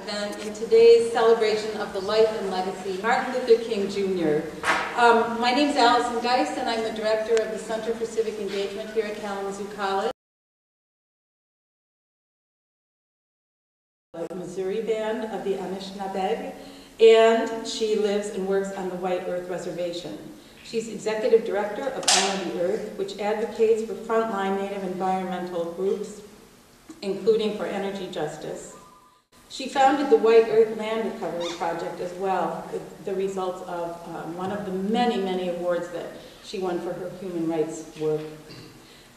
Event in today's celebration of the life and legacy of Martin Luther King Jr. My name is Allison Geist, and I'm the director of the Center for Civic Engagement here at Kalamazoo College. Missouri band of the Anishinaabe, and she lives and works on the White Earth Reservation. She's executive director of Honor the Earth, which advocates for frontline Native environmental groups, including for energy justice. She founded the White Earth Land Recovery Project as well, the results of one of the many, many awards that she won for her human rights work.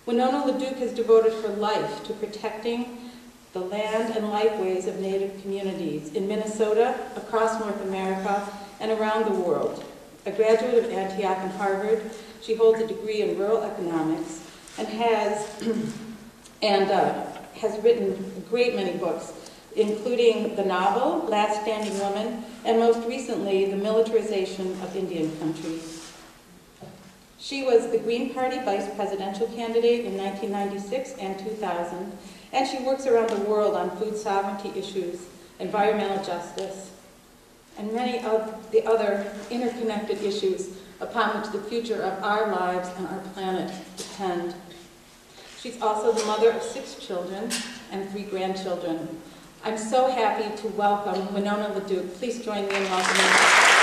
Winona LaDuke has devoted her life to protecting the land and lifeways of Native communities in Minnesota, across North America, and around the world. A graduate of Antioch and Harvard, she holds a degree in rural economics and has written a great many books, including the novel, Last Standing Woman, and most recently, The Militarization of Indian Country. She was the Green Party vice presidential candidate in 1996 and 2000, and she works around the world on food sovereignty issues, environmental justice, and many of the other interconnected issues upon which the future of our lives and our planet depend. She's also the mother of 6 children and 3 grandchildren. I'm so happy to welcome Winona LaDuke. Please join me in welcoming her.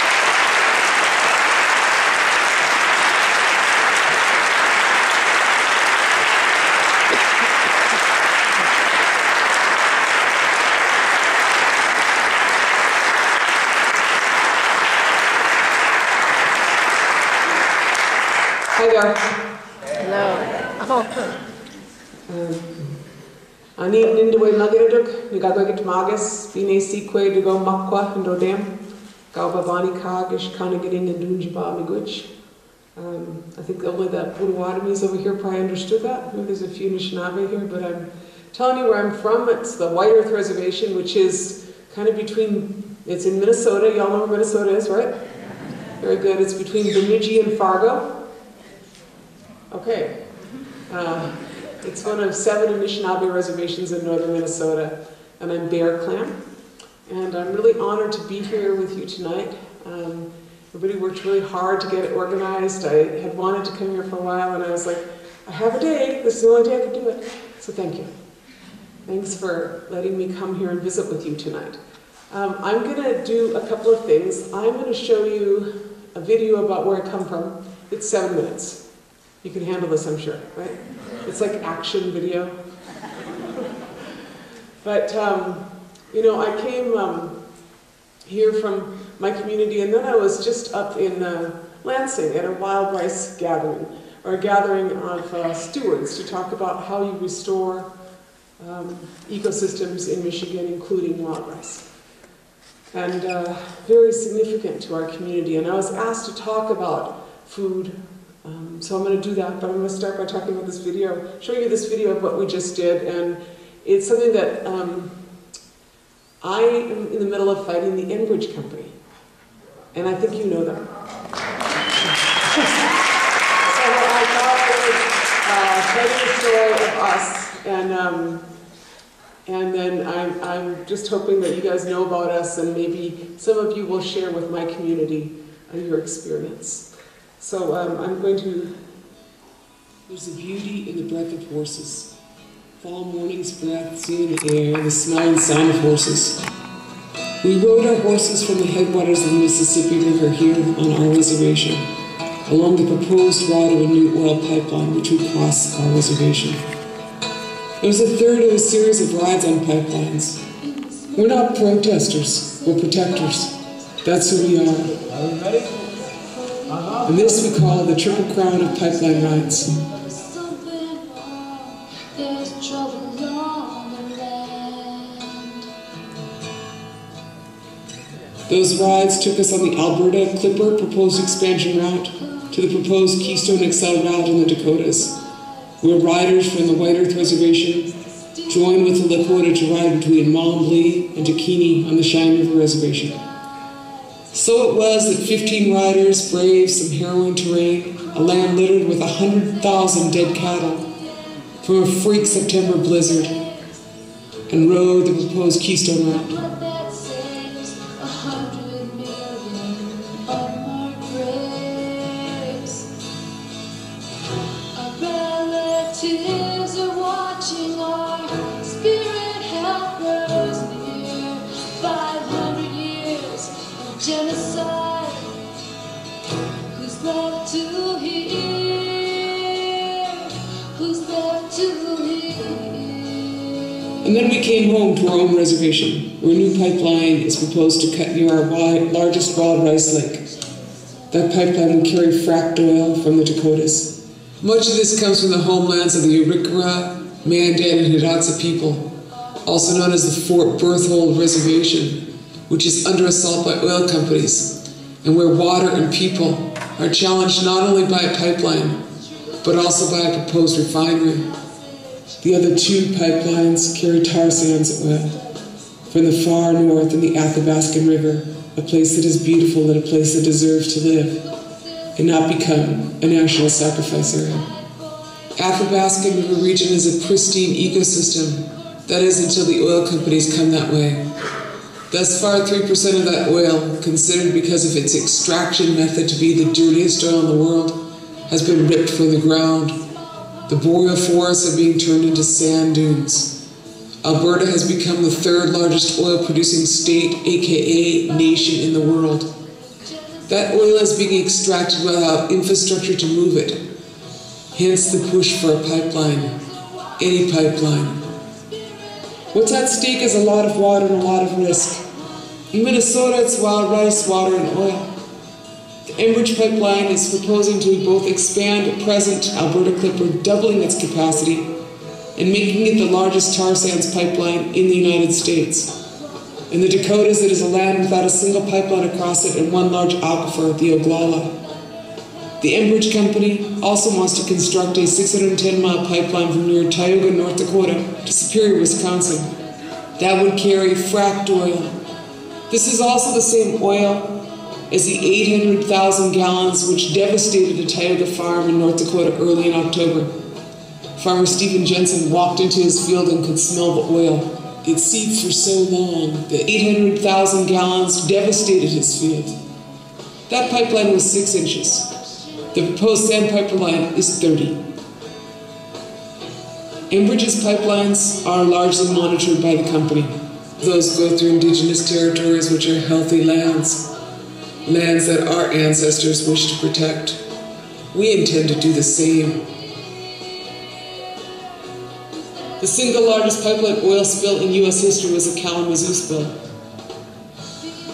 Hi there. Hello. Ani ninduwe nageduk, nigagagit magas, bine seque to go makwa and odem, galbavani kagish kanagating and dunjiba miguch. I think only the Potawatomis over here probably understood that. Maybe there's a few Anishinaabe here, but I'm telling you where I'm from. It's the White Earth Reservation, which is kind of between, it's in Minnesota. Y'all know where Minnesota is, right? Very good. It's between Bemidji and Fargo. Okay. It's one of 7 Anishinaabe reservations in northern Minnesota, and I'm Bear Clam. And I'm really honored to be here with you tonight. Everybody worked really hard to get it organized. I had wanted to come here for a while, and I was like, I have a day. This is the only day I can do it. So thank you. Thanks for letting me come here and visit with you tonight. I'm going to do a couple of things. I'm going to show you a video about where I come from. It's 7 minutes. You can handle this, I'm sure, right? It's like action video. But, you know, I came here from my community, and then I was just up in Lansing at a wild rice gathering, or a gathering of stewards to talk about how you restore ecosystems in Michigan, including wild rice. And very significant to our community. And I was asked to talk about food. So I'm going to do that, but I'm going to start by talking about this video, showing you this video of what we just did, and it's something that I am in the middle of fighting the Enbridge Company, and I think you know them. So I thought I would tell you the story of us, and then I'm just hoping that you guys know about us, and maybe some of you will share with my community your experience. So I'm going to... There's a beauty in the breath of horses. Fall morning's breath, sea in the air, the smell and sound of horses. We rode our horses from the headwaters of the Mississippi River here on our reservation, along the proposed route of a new oil pipeline which would cross our reservation. It was the third of a series of rides on pipelines. We're not protesters, we're protectors. That's who we are. And this we call the Triple Crown of pipeline rides. Those rides took us on the Alberta Clipper proposed expansion route to the proposed Keystone XL route in the Dakotas, where riders from the White Earth Reservation joined with the Lakota to ride between Momblee and Dakini on the Cheyenne River Reservation. So it was that 15 riders braved some harrowing terrain, a land littered with 100,000 dead cattle from a freak September blizzard, and rode the proposed Keystone route. And then we came home to our own reservation, where a new pipeline is proposed to cut near our largest wild rice lake. That pipeline will carry fracked oil from the Dakotas. Much of this comes from the homelands of the Arikara, Mandan, and Hidatsa people, also known as the Fort Berthold Reservation, which is under assault by oil companies, and where water and people are challenged not only by a pipeline, but also by a proposed refinery. The other two pipelines carry tar sands oil from the far north in the Athabascan River, a place that is beautiful and a place that deserves to live and not become a national sacrifice area. Athabascan River region is a pristine ecosystem, that is until the oil companies come that way. Thus far, 3% of that oil, considered because of its extraction method to be the dirtiest oil in the world, has been ripped from the ground. The boreal forests are being turned into sand dunes. Alberta has become the third largest oil-producing state, aka nation, in the world. That oil is being extracted without infrastructure to move it. Hence the push for a pipeline, any pipeline. What's at stake is a lot of water and a lot of risk. In Minnesota, it's wild rice, water, and oil. The Enbridge pipeline is proposing to both expand present Alberta Clipper, doubling its capacity, and making it the largest tar sands pipeline in the United States. In the Dakotas, it is a land without a single pipeline across it and one large aquifer, the Oglala. The Enbridge company also wants to construct a 610-mile pipeline from near Tioga, North Dakota to Superior, Wisconsin. That would carry fracked oil. This is also the same oil as the 800,000 gallons which devastated a Tioga farm in North Dakota early in October. Farmer Stephen Jensen walked into his field and could smell the oil. It seeped for so long that 800,000 gallons devastated his field. That pipeline was 6 inches. The proposed sand pipeline is 30. Enbridge's pipelines are largely monitored by the company. Those go through indigenous territories, which are healthy lands, lands that our ancestors wish to protect. We intend to do the same. The single largest pipeline oil spill in U.S. history was the Kalamazoo spill.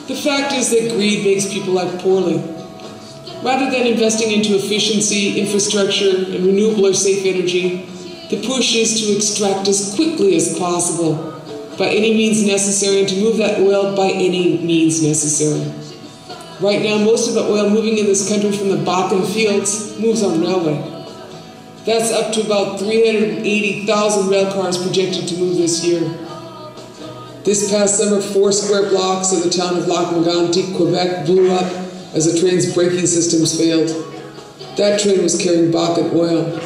The fact is that greed makes people act poorly. Rather than investing into efficiency, infrastructure, and renewable or safe energy, the push is to extract as quickly as possible, by any means necessary, and to move that oil by any means necessary. Right now, most of the oil moving in this country from the Bakken fields moves on railway. That's up to about 380,000 rail cars projected to move this year. This past summer, 4 square blocks of the town of Lac-Mégantic, Quebec, blew up as the train's braking systems failed. That train was carrying Bakken oil.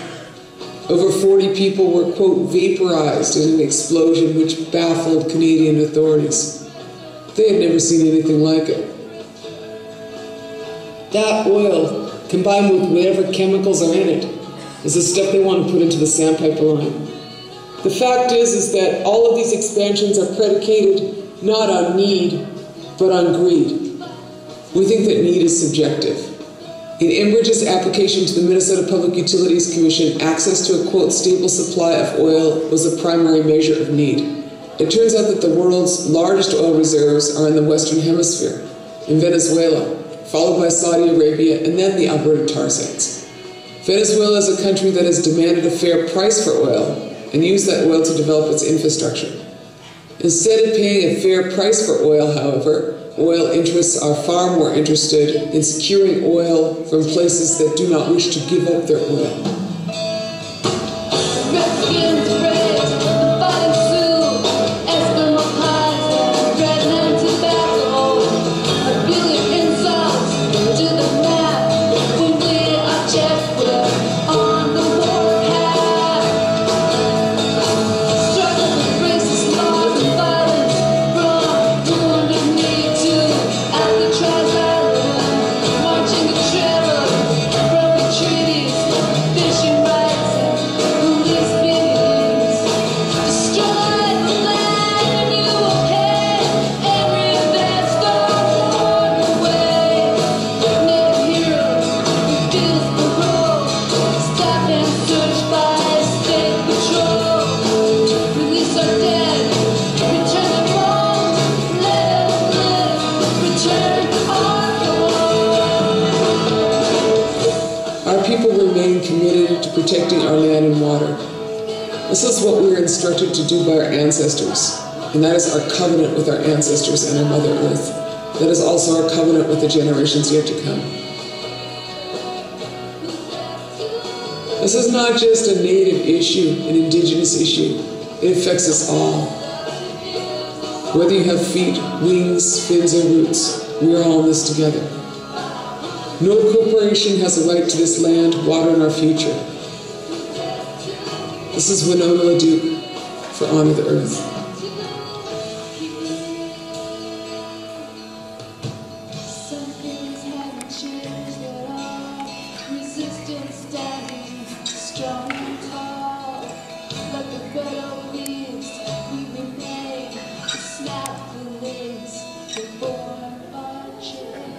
Over 40 people were, quote, vaporized in an explosion which baffled Canadian authorities. They had never seen anything like it. That oil, combined with whatever chemicals are in it, is the stuff they want to put into the sand pipeline. The fact is that all of these expansions are predicated not on need, but on greed. We think that need is subjective. In Enbridge's application to the Minnesota Public Utilities Commission, access to a, quote, stable supply of oil was the primary measure of need. It turns out that the world's largest oil reserves are in the Western Hemisphere, in Venezuela, followed by Saudi Arabia, and then the Alberta tar sands. Venezuela is a country that has demanded a fair price for oil and used that oil to develop its infrastructure. Instead of paying a fair price for oil, however, oil interests are far more interested in securing oil from places that do not wish to give up their oil. This is what we were instructed to do by our ancestors, and that is our covenant with our ancestors and our Mother Earth. That is also our covenant with the generations yet to come. This is not just a native issue, an indigenous issue. It affects us all. Whether you have feet, wings, fins, or roots, we are all in this together. No corporation has a right to this land, water, and our future. This is Winona LaDuke for Honor the Earth. Some things haven't changed at all. Resistance standing strong and tall. Like the better leaves, we remain to snap the links, to form our chain.